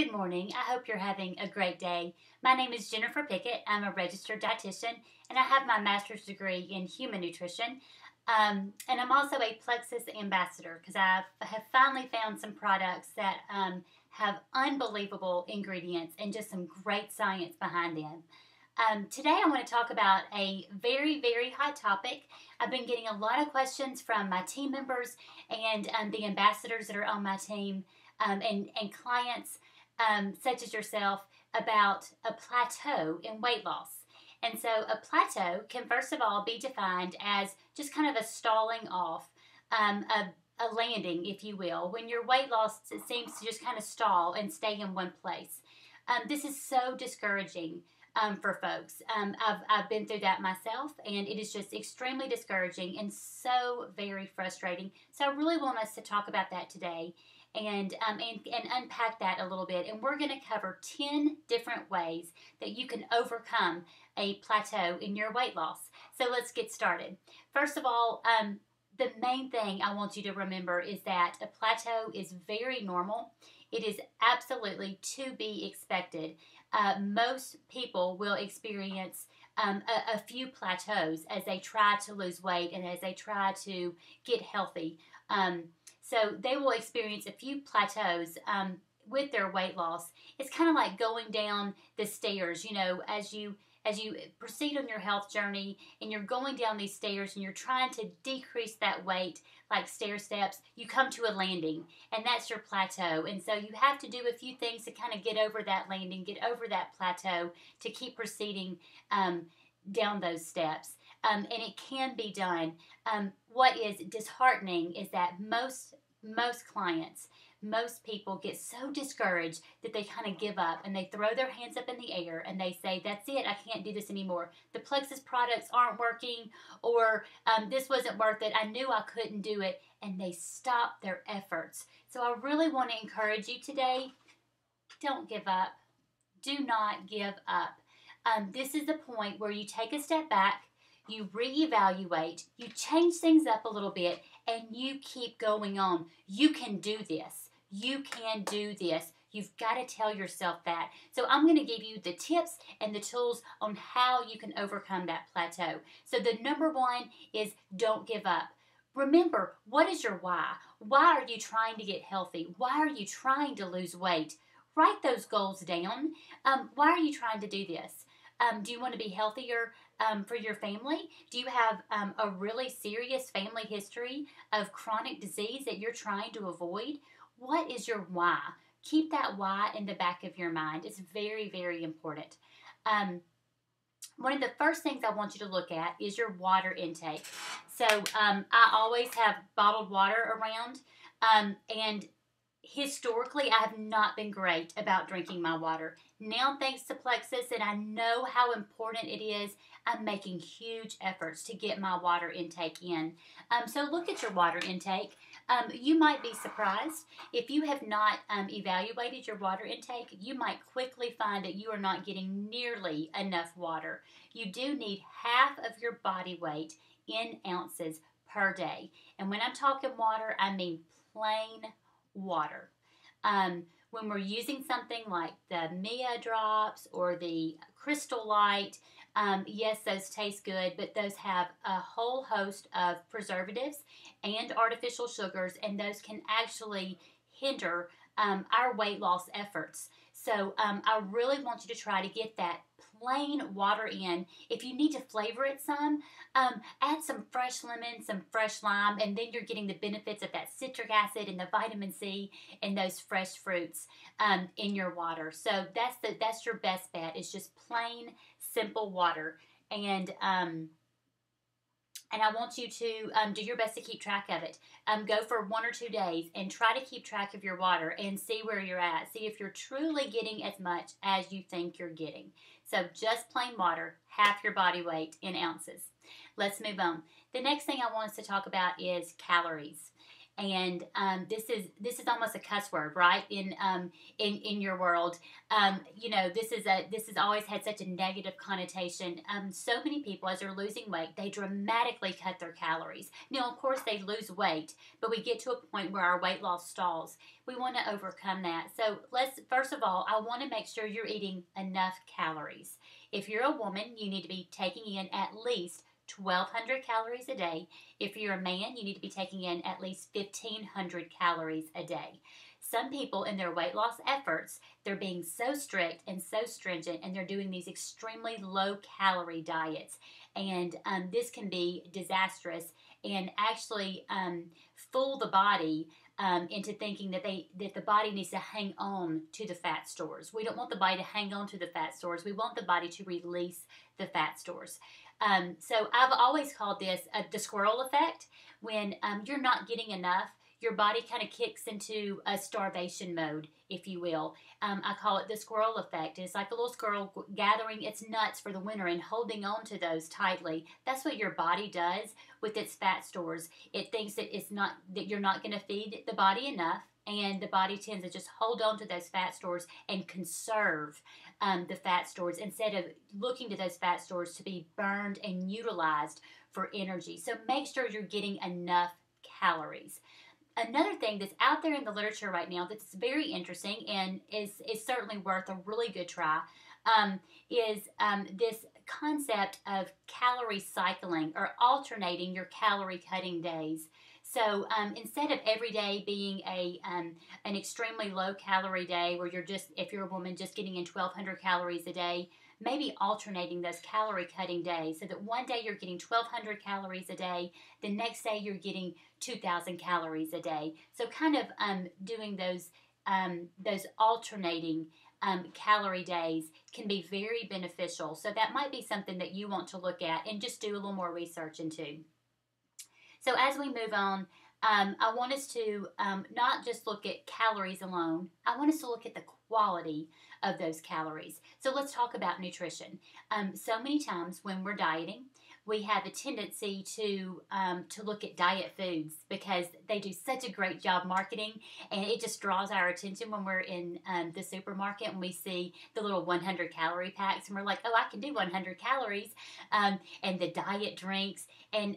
Good morning. I hope you're having a great day. My name is Jennifer Pickett. I'm a registered dietitian and I have my master's degree in human nutrition. And I'm also a Plexus ambassador because I have finally found some products that have unbelievable ingredients and just some great science behind them. Today I want to talk about a very, very hot topic. I've been getting a lot of questions from my team members and the ambassadors that are on my team and clients such as yourself about a plateau in weight loss. And so a plateau can first of all be defined as just kind of a stalling off, a landing, if you will, when your weight loss seems to just kind of stall and stay in one place. This is so discouraging for folks. I've been through that myself, and it is just extremely discouraging and so very frustrating. So I really want us to talk about that today and unpack that a little bit. And we're going to cover 10 different ways that you can overcome a plateau in your weight loss. So let's get started. First of all, the main thing I want you to remember is that a plateau is very normal. It is absolutely to be expected. Most people will experience a few plateaus as they try to lose weight and as they try to get healthy. So they will experience a few plateaus with their weight loss. It's kind of like going down the stairs, you know, as you proceed on your health journey and you're going down these stairs and you're trying to decrease that weight like stair steps, you come to a landing and that's your plateau. And so you have to do a few things to kind of get over that landing, get over that plateau to keep proceeding down those steps. And it can be done. What is disheartening is that most clients, most people get so discouraged that they kind of give up and they throw their hands up in the air and they say, that's it, I can't do this anymore. The Plexus products aren't working, or this wasn't worth it. I knew I couldn't do it. And they stop their efforts. So I really want to encourage you today, don't give up. Do not give up. This is the point where you take a step back, you reevaluate, you change things up a little bit, and you keep going on. You can do this. You can do this. You've got to tell yourself that. So I'm going to give you the tips and the tools on how you can overcome that plateau. So the number one is don't give up. Remember, what is your why? Why are you trying to get healthy? Why are you trying to lose weight? Write those goals down. Why are you trying to do this? Do you want to be healthier for your family? Do you have a really serious family history of chronic disease that you're trying to avoid? What is your why? Keep that why in the back of your mind. It's very, very important. One of the first things I want you to look at is your water intake. So I always have bottled water around, and historically, I have not been great about drinking my water. Now, thanks to Plexus, and I know how important it is, I'm making huge efforts to get my water intake in. So look at your water intake. You might be surprised. If you have not evaluated your water intake, you might quickly find that you are not getting nearly enough water. You do need half of your body weight in ounces per day. And when I'm talking water, I mean plain water. When we're using something like the Mia drops or the Crystal Light, yes, those taste good, but those have a whole host of preservatives and artificial sugars, and those can actually hinder our weight loss efforts. So I really want you to try to get that plain water in. If you need to flavor it some, add some fresh lemon, some fresh lime, and then you're getting the benefits of that citric acid and the vitamin C and those fresh fruits in your water. So that's your best bet, is just plain, simple water. And I want you to do your best to keep track of it. Go for 1 or 2 days and try to keep track of your water and see where you're at. See if you're truly getting as much as you think you're getting. So just plain water, half your body weight in ounces. Let's move on. The next thing I want us to talk about is calories. and this is almost a cuss word, right? In your world, you know, this has always had such a negative connotation. So many people, as they're losing weight, they dramatically cut their calories. Now, of course, they lose weight, but we get to a point where our weight loss stalls. We want to overcome that. So let's first of all, I want to make sure you're eating enough calories. If you're a woman, you need to be taking in at least 1,200 calories a day. If you're a man, you need to be taking in at least 1,500 calories a day. Some people in their weight loss efforts, they're being so strict and so stringent, and they're doing these extremely low calorie diets. And this can be disastrous and actually fool the body into thinking that the body needs to hang on to the fat stores. We don't want the body to hang on to the fat stores. We want the body to release the fat stores. So I've always called this the squirrel effect. When you're not getting enough, your body kind of kicks into a starvation mode, if you will. I call it the squirrel effect. It's like a little squirrel gathering its nuts for the winter and holding on to those tightly. That's what your body does with its fat stores. It thinks that you're not going to feed the body enough, and the body tends to just hold on to those fat stores and conserve the fat stores instead of looking to those fat stores to be burned and utilized for energy. So make sure you're getting enough calories. Another thing that's out there in the literature right now that's very interesting and is certainly worth a really good try is this concept of calorie cycling or alternating your calorie cutting days. So instead of every day being an extremely low calorie day where you're just, if you're a woman, just getting in 1,200 calories a day, maybe alternating those calorie cutting days so that one day you're getting 1,200 calories a day, the next day you're getting 2,000 calories a day. So kind of doing those alternating calorie days can be very beneficial. So that might be something that you want to look at and just do a little more research into. So as we move on, I want us to not just look at calories alone. I want us to look at the quality of those calories. So let's talk about nutrition. So many times when we're dieting, we have a tendency to look at diet foods because they do such a great job marketing, and it just draws our attention when we're in the supermarket and we see the little 100 calorie packs, and we're like, oh, I can do 100 calories, and the diet drinks, and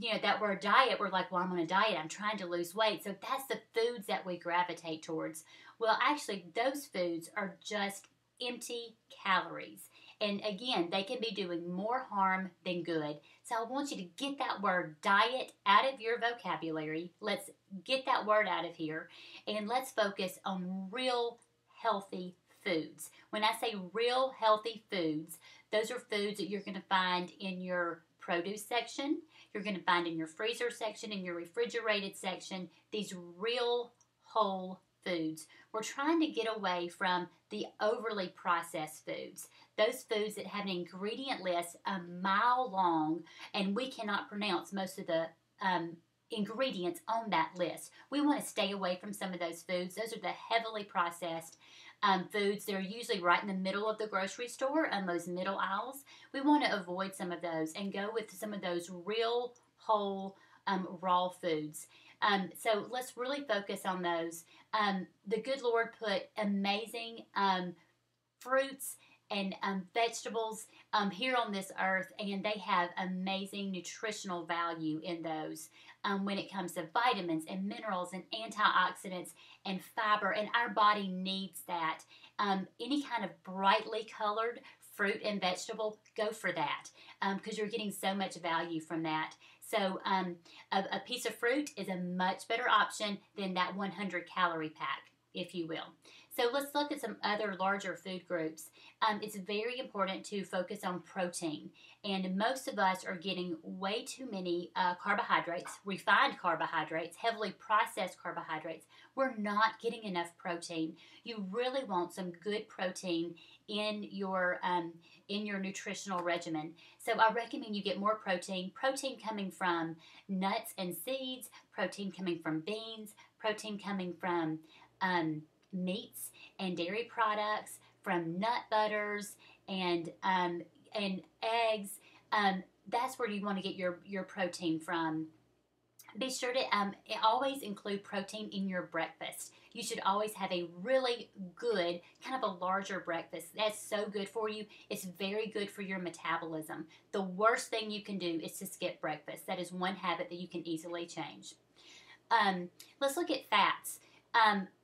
you know, that word diet, we're like, well, I'm on a diet, I'm trying to lose weight. So that's the foods that we gravitate towards. Well, actually, those foods are just empty calories. And again, they can be doing more harm than good. So I want you to get that word diet out of your vocabulary. Let's get that word out of here. And let's focus on real healthy foods. When I say real healthy foods, those are foods that you're going to find in your produce section. You're going to find in your freezer section, in your refrigerated section, these real whole foods. We're trying to get away from the overly processed foods. Those foods that have an ingredient list a mile long, and we cannot pronounce most of the ingredients on that list. We want to stay away from some of those foods. Those are the heavily processed foods. They're usually right in the middle of the grocery store on those middle aisles. We want to avoid some of those and go with some of those real whole raw foods. So let's really focus on those. The good Lord put amazing fruits and vegetables here on this earth, and they have amazing nutritional value in those when it comes to vitamins and minerals and antioxidants and fiber, and our body needs that. Any kind of brightly colored fruit and vegetable, go for that because you're getting so much value from that. So a piece of fruit is a much better option than that 100 calorie pack, if you will. So let's look at some other larger food groups. It's very important to focus on protein. And most of us are getting way too many carbohydrates, refined carbohydrates, heavily processed carbohydrates. We're not getting enough protein. You really want some good protein in your nutritional regimen. So I recommend you get more protein. Protein coming from nuts and seeds, protein coming from beans, protein coming from meats and dairy products, from nut butters and eggs. That's where you want to get your protein from. Be sure to always include protein in your breakfast. You should always have a really good, kind of a larger breakfast. That's so good for you. It's very good for your metabolism. The worst thing you can do is to skip breakfast. That is one habit that you can easily change. Let's look at fats.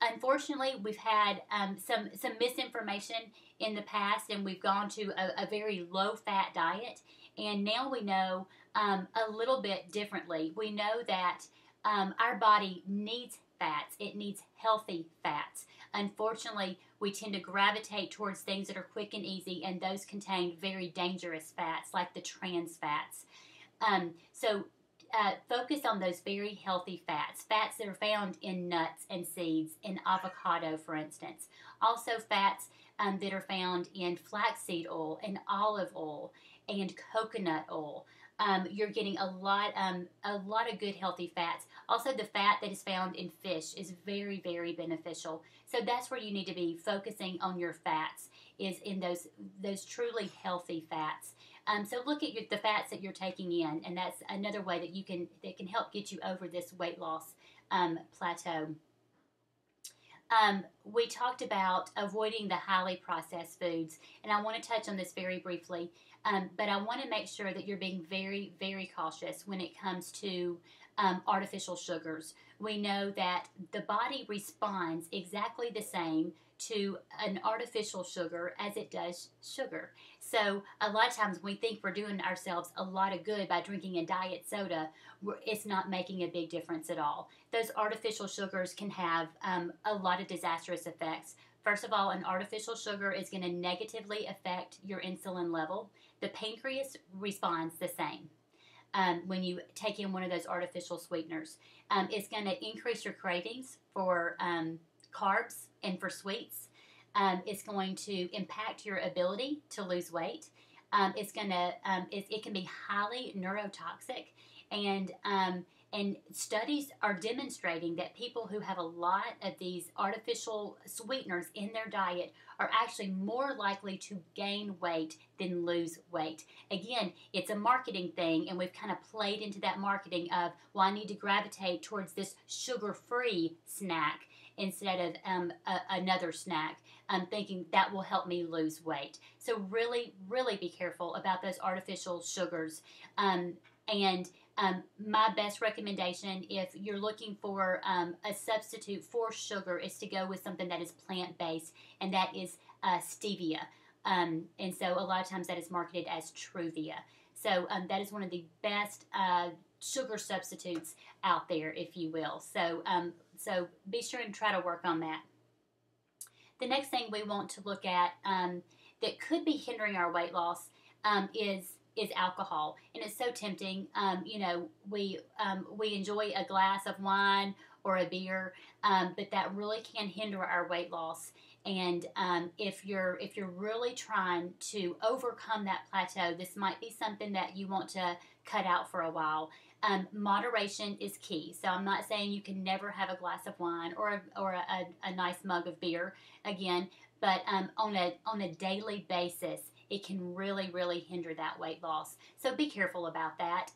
Unfortunately, we've had some misinformation in the past, and we've gone to a very low-fat diet. And now we know a little bit differently. We know that our body needs fats. It needs healthy fats. Unfortunately, we tend to gravitate towards things that are quick and easy, and those contain very dangerous fats, like the trans fats. So focus on those very healthy fats, fats that are found in nuts and seeds, in avocado, for instance. Also, fats that are found in flaxseed oil and olive oil and coconut oil. You're getting a lot of good healthy fats. Also, the fat that is found in fish is very, very beneficial. So that's where you need to be focusing on your fats, is in those truly healthy fats. So look at the fats that you're taking in, and that's another way that can help get you over this weight loss plateau. We talked about avoiding the highly processed foods, and I want to touch on this very briefly, but I want to make sure that you're being very, very cautious when it comes to artificial sugars. We know that the body responds exactly the same to an artificial sugar as it does sugar. So a lot of times we think we're doing ourselves a lot of good by drinking a diet soda. It's not making a big difference at all. Those artificial sugars can have a lot of disastrous effects. First of all, an artificial sugar is going to negatively affect your insulin level. The pancreas responds the same. When you take in one of those artificial sweeteners, it's going to increase your cravings for carbs and for sweets. It's going to impact your ability to lose weight. It can be highly neurotoxic, and studies are demonstrating that people who have a lot of these artificial sweeteners in their diet are actually more likely to gain weight than lose weight. Again, it's a marketing thing, and we've kind of played into that marketing of, well, I need to gravitate towards this sugar-free snack instead of another snack. I'm thinking that will help me lose weight. So really, really be careful about those artificial sugars. My best recommendation, if you're looking for a substitute for sugar, is to go with something that is plant-based, and that is stevia. And so a lot of times that is marketed as Truvia. So that is one of the best sugar substitutes out there, if you will. So be sure and try to work on that. The next thing we want to look at that could be hindering our weight loss is alcohol, and it's so tempting. We enjoy a glass of wine or a beer, but that really can hinder our weight loss. And if you're really trying to overcome that plateau, this might be something that you want to cut out for a while. Moderation is key. So I'm not saying you can never have a glass of wine or a nice mug of beer again, but on a daily basis, it can really, really hinder that weight loss. So be careful about that.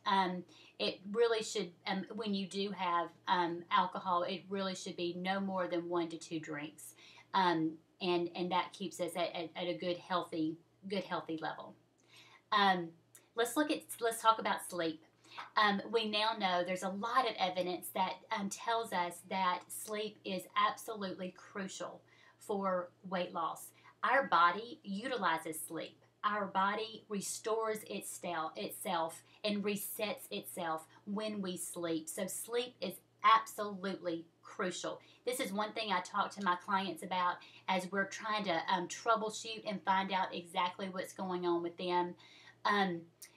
It really should, when you do have alcohol, it really should be no more than 1 to 2 drinks, and that keeps us at a good healthy level. Let's talk about sleep. We now know there's a lot of evidence that tells us that sleep is absolutely crucial for weight loss. Our body utilizes sleep. Our body restores itself and resets itself when we sleep. So sleep is absolutely crucial. This is one thing I talk to my clients about as we're trying to troubleshoot and find out exactly what's going on with them.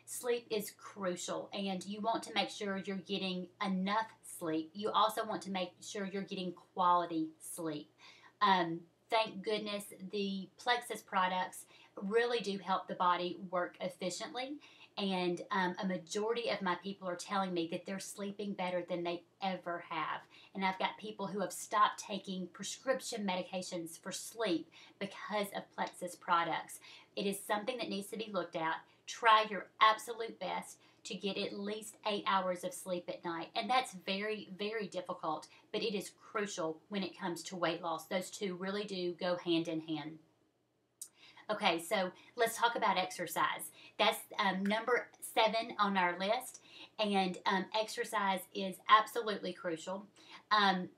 Sleep is crucial, and you want to make sure you're getting enough sleep. You also want to make sure you're getting quality sleep. Thank goodness the Plexus products really do help the body work efficiently, and a majority of my people are telling me that they're sleeping better than they ever have. And I've got people who have stopped taking prescription medications for sleep because of Plexus products. It is something that needs to be looked at. Try your absolute best to get at least 8 hours of sleep at night. And that's very, very difficult, but it is crucial when it comes to weight loss. Those two really do go hand in hand. Okay, so let's talk about exercise. That's number 7 on our list, and exercise is absolutely crucial. Um,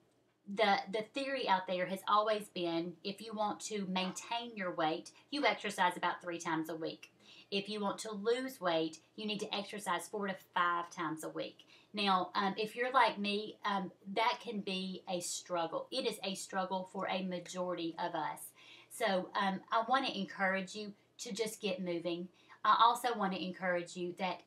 the theory out there has always been if you want to maintain your weight, you exercise about 3 times a week. If you want to lose weight, you need to exercise 4 to 5 times a week. Now, if you're like me, that can be a struggle. It is a struggle for a majority of us. So I want to encourage you to just get moving. I also want to encourage you that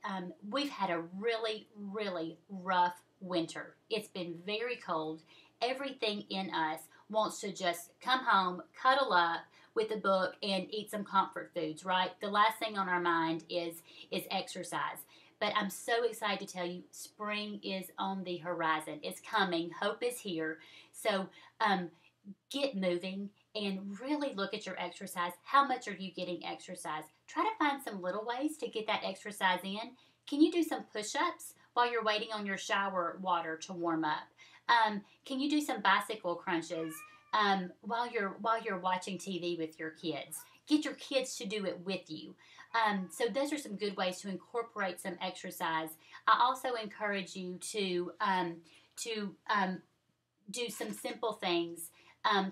we've had a really, really rough winter. It's been very cold. Everything in us wants to just come home, cuddle up with a book, and eat some comfort foods, right? The last thing on our mind is exercise. But I'm so excited to tell you, spring is on the horizon. It's coming. Hope is here. So get moving and really look at your exercise. How much are you getting exercise? Try to find some little ways to get that exercise in. Can you do some push-ups while you're waiting on your shower water to warm up? Can you do some bicycle crunches while you're watching TV with your kids? Get your kids to do it with you. So those are some good ways to incorporate some exercise. I also encourage you to do some simple things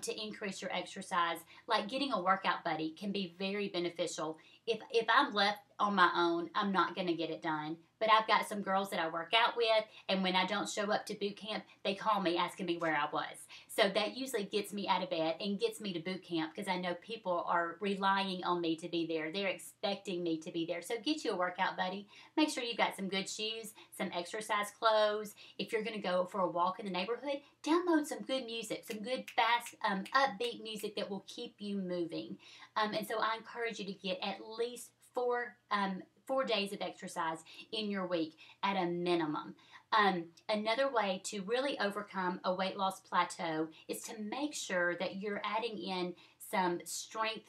to increase your exercise, like getting a workout buddy can be very beneficial. If I'm left on my own, I'm not going to get it done. But I've got some girls that I work out with, and when I don't show up to boot camp, they call me asking me where I was. So that usually gets me out of bed and gets me to boot camp because I know people are relying on me to be there. They're expecting me to be there. So get you a workout buddy. Make sure you've got some good shoes, some exercise clothes. If you're going to go for a walk in the neighborhood, download some good music, some good fast, upbeat music that will keep you moving. And so I encourage you to get at least 4 days of exercise in your week at a minimum. Another way to really overcome a weight loss plateau is to make sure that you're adding in some strength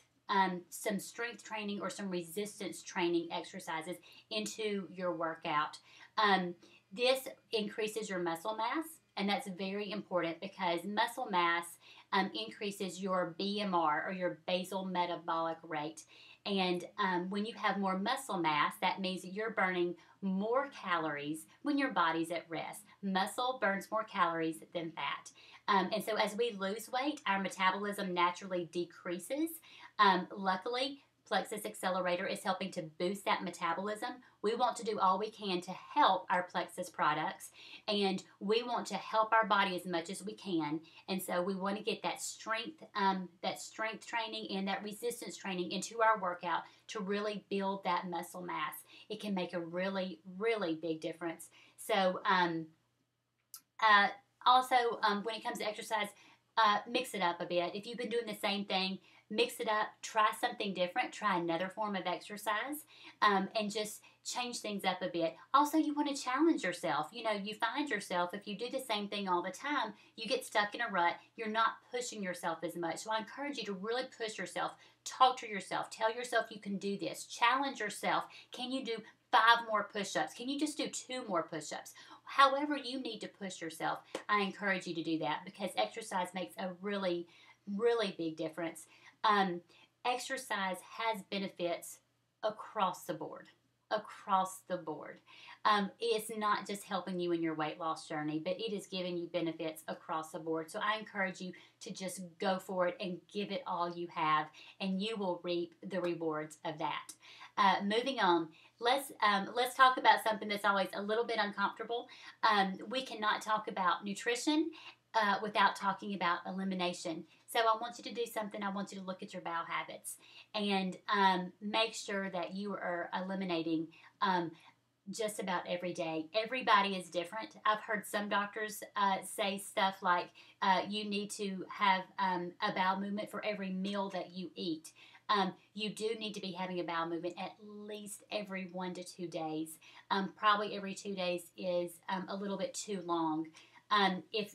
training or some resistance training exercises into your workout. This increases your muscle mass, and that's very important because muscle mass increases your BMR, or your basal metabolic rate. And when you have more muscle mass, that means that you're burning more calories when your body's at rest. Muscle burns more calories than fat. And so as we lose weight, our metabolism naturally decreases. Luckily, Plexus Accelerator is helping to boost that metabolism. We want to do all we can to help our Plexus products, and we want to help our body as much as we can. And so we want to get that strength training and that resistance training into our workout to really build that muscle mass. It can make a really, really big difference. So also, when it comes to exercise, mix it up a bit. If you've been doing the same thing, mix it up, try something different, try another form of exercise, and just change things up a bit. Also, you want to challenge yourself. You know, you find yourself, if you do the same thing all the time, you get stuck in a rut. You're not pushing yourself as much. So I encourage you to really push yourself. Talk to yourself. Tell yourself you can do this. Challenge yourself. Can you do 5 more push-ups? Can you just do 2 more push-ups? However you need to push yourself, I encourage you to do that because exercise makes a really, really big difference. Exercise has benefits across the board. It's not just helping you in your weight loss journey, but it is giving you benefits across the board. So I encourage you to just go for it and give it all you have, and you will reap the rewards of that. Moving on, let's talk about something that's always a little bit uncomfortable. We cannot talk about nutrition without talking about elimination. So I want you to do something. I want you to look at your bowel habits and make sure that you are eliminating just about every day. Everybody is different. I've heard some doctors say stuff like you need to have a bowel movement for every meal that you eat. You do need to be having a bowel movement at least every 1 to 2 days. Probably every 2 days is a little bit too long. If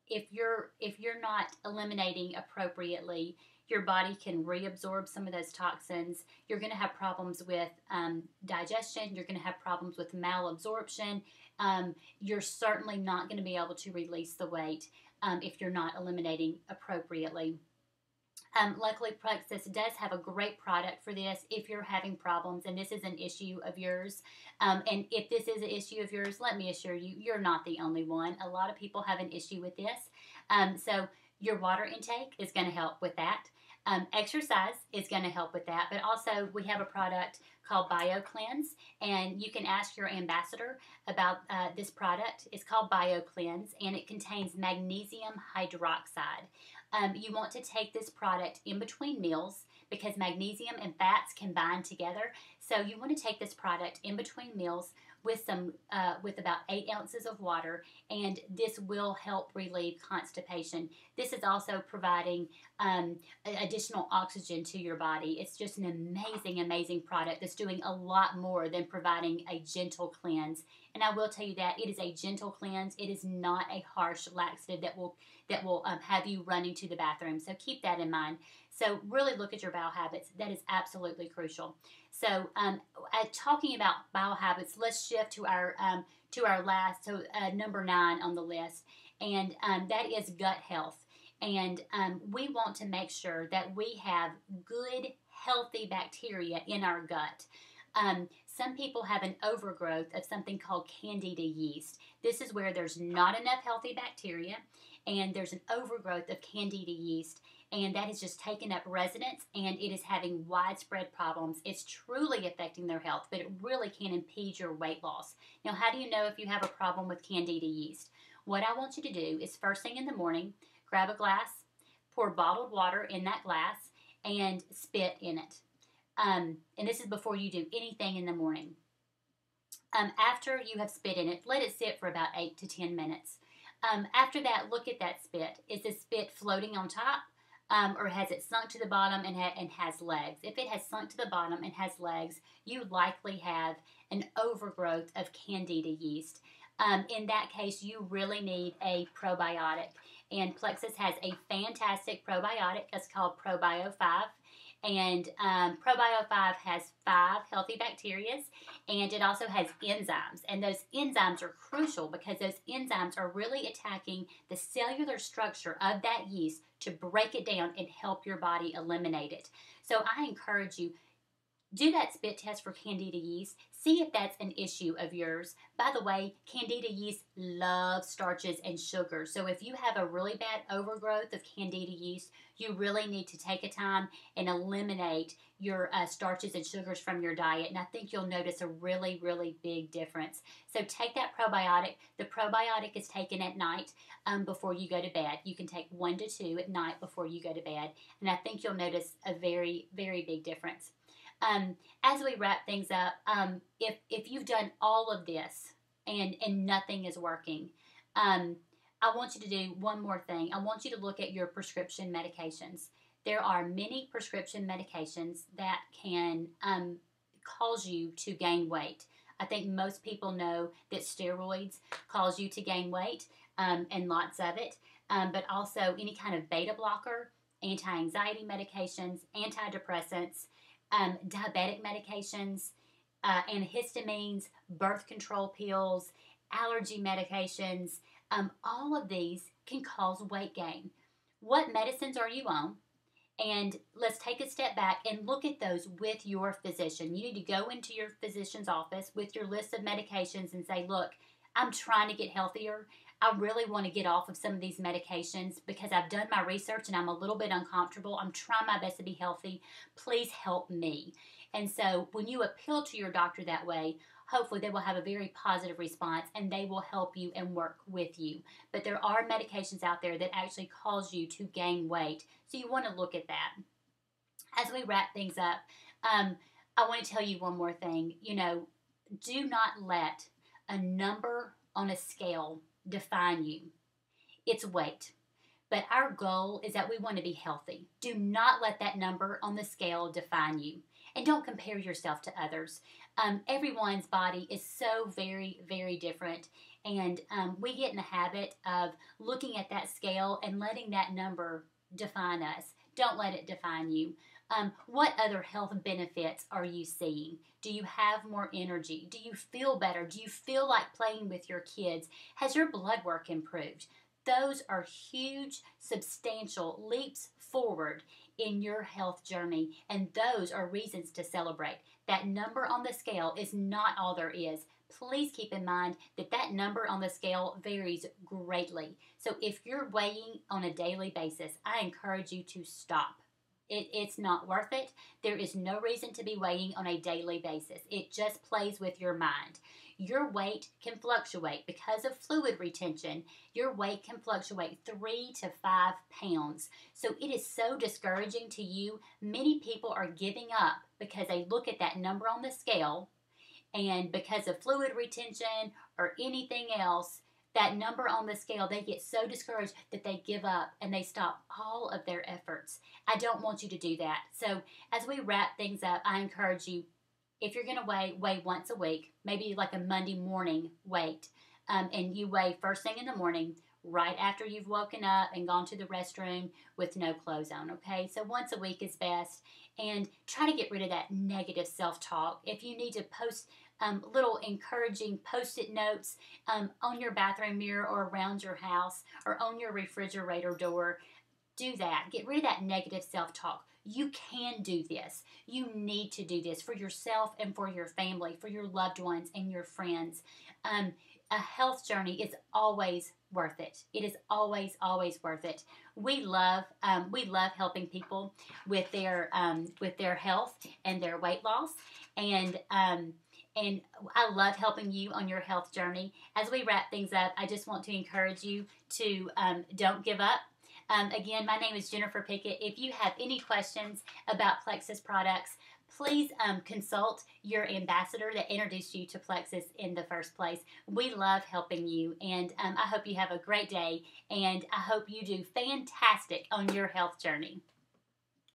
if you're not eliminating appropriately, your body can reabsorb some of those toxins. You're going to have problems with digestion. You're going to have problems with malabsorption. You're certainly not going to be able to release the weight if you're not eliminating appropriately. Luckily, Plexus does have a great product for this if you're having problems and this is an issue of yours. And if this is an issue of yours, let me assure you, you're not the only one. A lot of people have an issue with this. So your water intake is going to help with that. Exercise is going to help with that. But also, we have a product called BioCleanse, and you can ask your ambassador about this product. It's called BioCleanse, and it contains magnesium hydroxide. You want to take this product in between meals because magnesium and fats can bind together. So you want to take this product in between meals with with about 8 ounces of water, and this will help relieve constipation. This is also providing additional oxygen to your body. It's just an amazing, amazing product that's doing a lot more than providing a gentle cleanse. And I will tell you that it is a gentle cleanse. It is not a harsh laxative that will have you running to the bathroom. So keep that in mind. So really look at your bowel habits. That is absolutely crucial. So talking about bowel habits, let's shift to our last, so number 9 on the list, and that is gut health. And we want to make sure that we have good, healthy bacteria in our gut. Some people have an overgrowth of something called candida yeast. This is where there's not enough healthy bacteria, and there's an overgrowth of candida yeast, and that has just taken up residence, and it is having widespread problems. It's truly affecting their health, but it really can impede your weight loss. Now, how do you know if you have a problem with candida yeast? What I want you to do is first thing in the morning, grab a glass, pour bottled water in that glass, and spit in it. And this is before you do anything in the morning. After you have spit in it, let it sit for about 8 to 10 minutes. After that, look at that spit. Is the spit floating on top, or has it sunk to the bottom and has legs? If it has sunk to the bottom and has legs, you likely have an overgrowth of candida yeast. In that case, you really need a probiotic. And Plexus has a fantastic probiotic. It's called ProBio 5. And ProBio 5 has 5 healthy bacteria, and it also has enzymes. And those enzymes are crucial because those enzymes are really attacking the cellular structure of that yeast to break it down and help your body eliminate it. So I encourage you, do that spit test for candida yeast. See if that's an issue of yours. By the way, candida yeast loves starches and sugar. So if you have a really bad overgrowth of candida yeast, you really need to take a time and eliminate your starches and sugars from your diet. And I think you'll notice a really, really big difference. So take that probiotic. The probiotic is taken at night before you go to bed. You can take 1 to 2 at night before you go to bed. And I think you'll notice a very, very big difference. As we wrap things up, if you've done all of this and nothing is working, I want you to do one more thing. I want you to look at your prescription medications. There are many prescription medications that can cause you to gain weight. I think most people know that steroids cause you to gain weight, and lots of it, but also any kind of beta blocker, anti-anxiety medications, antidepressants, diabetic medications, antihistamines, birth control pills, allergy medications, all of these can cause weight gain. What medicines are you on? And let's take a step back and look at those with your physician. You need to go into your physician's office with your list of medications and say, look, I'm trying to get healthier. I really want to get off of some of these medications because I've done my research and I'm a little bit uncomfortable. I'm trying my best to be healthy. Please help me. And so when you appeal to your doctor that way, hopefully they will have a very positive response and they will help you and work with you. But there are medications out there that actually cause you to gain weight. So you want to look at that. As we wrap things up, I want to tell you one more thing. Do not let a number on a scale define you. It's weight. But our goal is that we want to be healthy. Do not let that number on the scale define you. And don't compare yourself to others. Everyone's body is so very, very different. And we get in the habit of looking at that scale and letting that number define us. Don't let it define you. What other health benefits are you seeing? Do you have more energy? Do you feel better? Do you feel like playing with your kids? Has your blood work improved? Those are huge, substantial leaps forward in your health journey, and those are reasons to celebrate. That number on the scale is not all there is. Please keep in mind that that number on the scale varies greatly. So if you're weighing on a daily basis, I encourage you to stop. It's not worth it. There is no reason to be weighing on a daily basis. It just plays with your mind. Your weight can fluctuate because of fluid retention. Your weight can fluctuate 3 to 5 pounds. So it is so discouraging to you. Many people are giving up because they look at that number on the scale, and because of fluid retention or anything else, that number on the scale, they get so discouraged that they give up and they stop all of their efforts. I don't want you to do that. So as we wrap things up, I encourage you, if you're going to weigh once a week, maybe like a Monday morning weight, and you weigh first thing in the morning, right after you've woken up and gone to the restroom with no clothes on, okay? So once a week is best, and try to get rid of that negative self-talk. If you need to post little encouraging post-it notes on your bathroom mirror or around your house or on your refrigerator door, do that. Get rid of that negative self-talk. You can do this. You need to do this for yourself and for your family, for your loved ones and your friends. A health journey is always worth it. It is always, always worth it. We love helping people with their health and their weight loss, and I love helping you on your health journey. As we wrap things up, I just want to encourage you to don't give up. Again, my name is Jennifer Pickett. If you have any questions about Plexus products, please consult your ambassador that introduced you to Plexus in the first place. We love helping you, and I hope you have a great day, and I hope you do fantastic on your health journey.